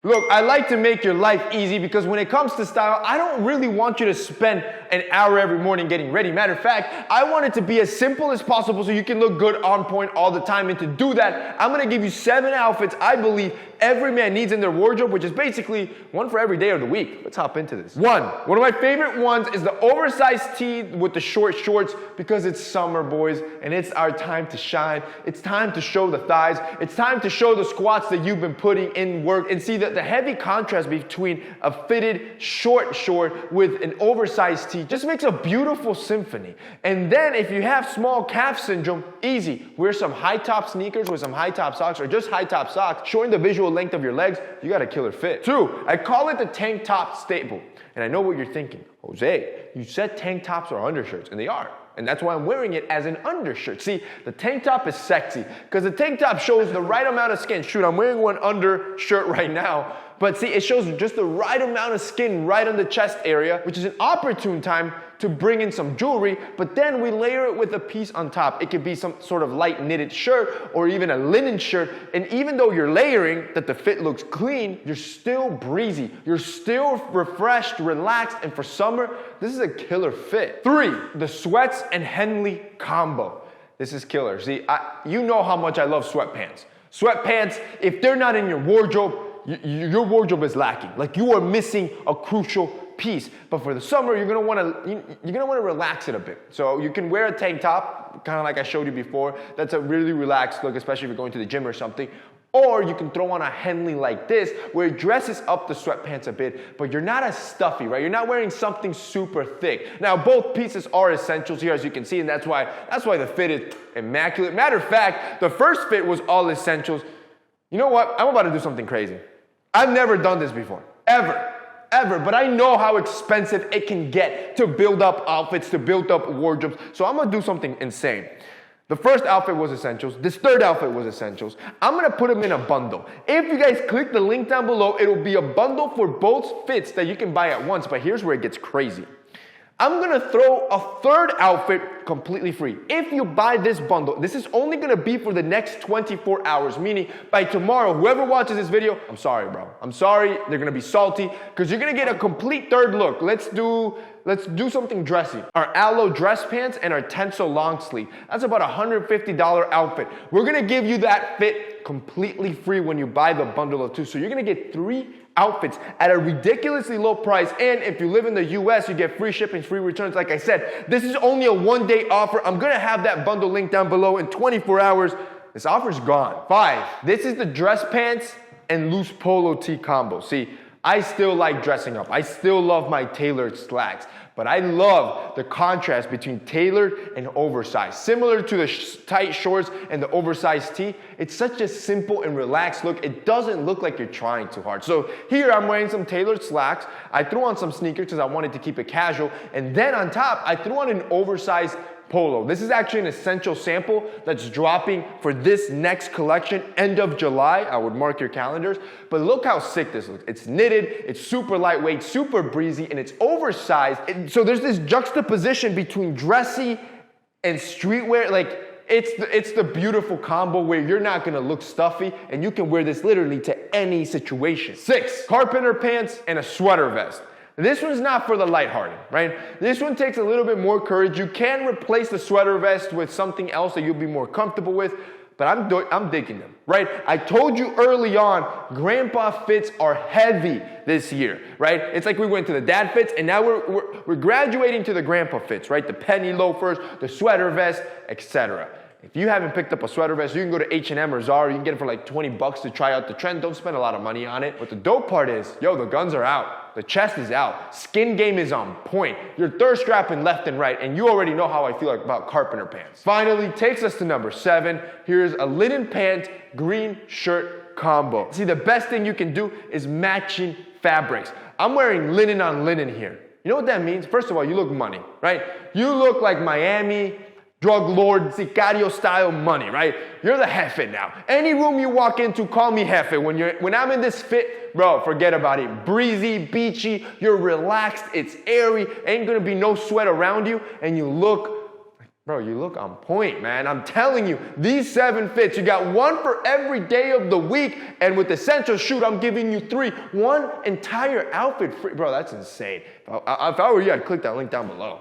Look, I like to make your life easy because when it comes to style, I don't really want you to spend an hour every morning getting ready. Matter of fact, I want it to be as simple as possible so you can look good on point all the time. And to do that, I'm gonna give you 7 outfits I believe every man needs in their wardrobe, which is basically one for every day of the week. Let's hop into this. One of my favorite ones is the oversized tee with the short shorts because it's summer, boys, and it's our time to shine. It's time to show the thighs. It's time to show the squats that you've been putting in work and see that the heavy contrast between a fitted short short with an oversized tee just makes a beautiful symphony. And then if you have small calf syndrome, easy. Wear some high top sneakers with some high top socks or just high top socks, showing the visual length of your legs. You got a killer fit. 2, I call it the tank top staple. And I know what you're thinking. Jose, you said tank tops are undershirts, and they are. And that's why I'm wearing it as an undershirt. See, the tank top is sexy because the tank top shows the right amount of skin. Shoot, I'm wearing one undershirt right now. But see, it shows just the right amount of skin right on the chest area, which is an opportune time to bring in some jewelry, but then we layer it with a piece on top. It could be some sort of light knitted shirt or even a linen shirt. And even though you're layering that the fit looks clean, you're still breezy. You're still refreshed, relaxed, and for summer, this is a killer fit. 3, the sweats and Henley combo. This is killer. See, you know how much I love sweatpants. Sweatpants, if they're not in your wardrobe, your wardrobe is lacking. Like you are missing a crucial piece. But for the summer, you're gonna wanna relax it a bit. So you can wear a tank top, kind of like I showed you before. That's a really relaxed look, especially if you're going to the gym or something. Or you can throw on a Henley like this, where it dresses up the sweatpants a bit, but you're not as stuffy, right? You're not wearing something super thick. Now, both pieces are essentials here, as you can see, and that's why the fit is immaculate. Matter of fact, the first fit was all essentials. You know what? I'm about to do something crazy. I've never done this before, ever, but I know how expensive it can get to build up outfits, to build up wardrobes, so I'm gonna do something insane. The first outfit was essentials. This third outfit was essentials. I'm gonna put them in a bundle. If you guys click the link down below, it'll be a bundle for both fits that you can buy at once, but here's where it gets crazy. I'm gonna throw a third outfit completely free. If you buy this bundle, this is only gonna be for the next 24 hours, meaning by tomorrow, whoever watches this video, I'm sorry, bro. I'm sorry, they're gonna be salty, because you're gonna get a complete third look. Let's do something dressy. Our Aloe dress pants and our Tenso long sleeve. That's about a $150 outfit. We're gonna give you that fit completely free when you buy the bundle of 2. So you're gonna get 3 outfits at a ridiculously low price, and if you live in the US, you get free shipping, free returns. Like I said, this is only a 1-day offer. I'm gonna have that bundle link down below. In 24 hours, this offer's gone. 5, this is the dress pants and loose polo tee combo. See, I still like dressing up. I still love my tailored slacks, but I love the contrast between tailored and oversized. Similar to the tight shorts and the oversized tee, it's such a simple and relaxed look. It doesn't look like you're trying too hard. So here I'm wearing some tailored slacks. I threw on some sneakers because I wanted to keep it casual. And then on top, I threw on an oversized polo. This is actually an essential sample that's dropping for this next collection, end of July. I would mark your calendars. But look how sick this looks. It's knitted, it's super lightweight, super breezy, and it's oversized. So there's this juxtaposition between dressy and streetwear. Like, it's the beautiful combo where you're not gonna look stuffy, and you can wear this literally to any situation. 6, carpenter pants and a sweater vest. This one's not for the lighthearted, right? This one takes a little bit more courage. You can replace the sweater vest with something else that you'll be more comfortable with, but I'm digging them, right? I told you early on, grandpa fits are heavy this year, right? It's like we went to the dad fits, and now we're graduating to the grandpa fits, right? The penny loafers, the sweater vest, etc. If you haven't picked up a sweater vest, you can go to H&M or Zara. You can get it for like 20 bucks to try out the trend. Don't spend a lot of money on it. But the dope part is, the guns are out. The chest is out. Skin game is on point. You're thirst strapping left and right, and you already know how I feel about carpenter pants. Finally, takes us to number 7. Here's a linen pant, green shirt combo. See, the best thing you can do is matching fabrics. I'm wearing linen on linen here. You know what that means? First of all, you look money, right? You look like Miami drug lord, Sicario style money, right? You're the jefe now. Any room you walk into, call me jefe. When I'm in this fit, bro, forget about it. Breezy, beachy, you're relaxed, it's airy, ain't gonna be no sweat around you, and you look Bro, you look on point, man. I'm telling you, these 7 fits, you got one for every day of the week. And with Essential Shoot, I'm giving you 3. One entire outfit free. Bro, that's insane. If I were you, I'd click that link down below.